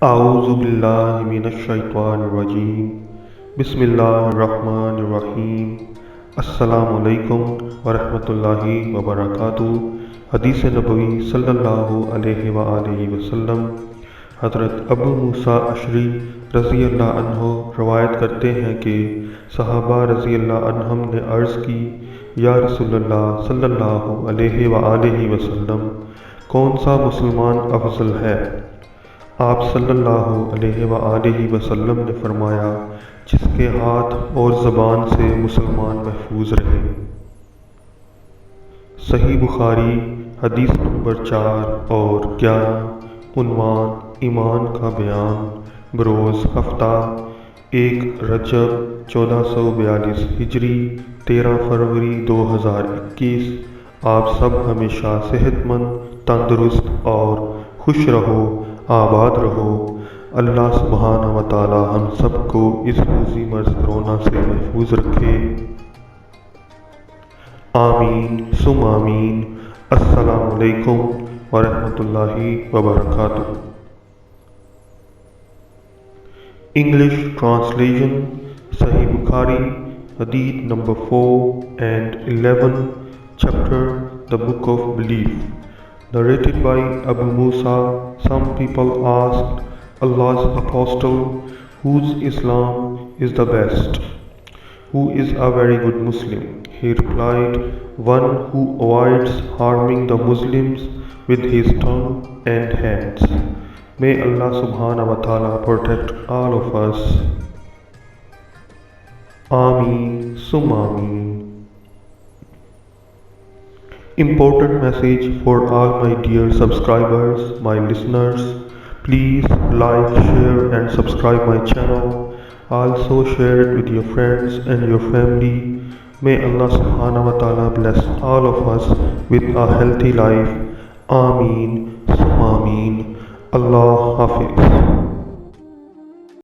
आऊज़ु बिल्लाहि मिनश्शैतानिर्रजीम बिस्मिल्लाहिर्रहमानिर्रहीम अस्सलामुअलैकुम वरहमतुल्लाहि वबरकातुहू। हदीस नबवी सल्लल्लाहु अलैहि वसल्लम। हज़रत अबू मूसा अशरी रज़ी अल्लाह अन्हो रवायत करते हैं कि सहाबा रज़ी अल्लाह अन्हम ने अर्ज़ की, या रसूलल्लाह सल्लल्लाहु अलैहि वसल्लम, कौन सा मुसलमान अफजल है? आप सल्लल्लाहु अलैहि वसल्लम ने फरमाया, जिसके हाथ और ज़बान से मुसलमान महफूज रहे। सही बुखारी हदीस नंबर 4 और 11। उन्वान ईमान का बयान। बरोज़ हफ्ता 1 रजब 1442 हिजरी 13 फरवरी 2021। आप सब हमेशा सेहतमंद, तंदुरुस्त और खुश रहो, आबाद रहो। अल्लाह सुब्हानहू व तआला हम सबको इस मूज़ी मर्ज़ कोरोना से महफूज रखे। आमीन सुम आमीन। अस्सलामु अलैकुम वरहमतुल्लाहि वबरकातुहू। English translation Sahih Bukhari Hadith number 4 and 11, chapter The Book of Belief. Narrated by Abu Musa. Some people asked Allah's apostle, whose Islam is the best? Who is a very good Muslim? He replied, one who avoids harming the Muslims with his tongue and hands. May Allah subhanahu wa ta'ala protect all of us. Ameen sum Ameen. Important message for all my dear subscribers, my listeners. Please like, share and subscribe my channel. Also share it with your friends and your family. May Allah subhanahu wa ta'ala bless all of us with a healthy life. Ameen sum Ameen. Allah Hafiz.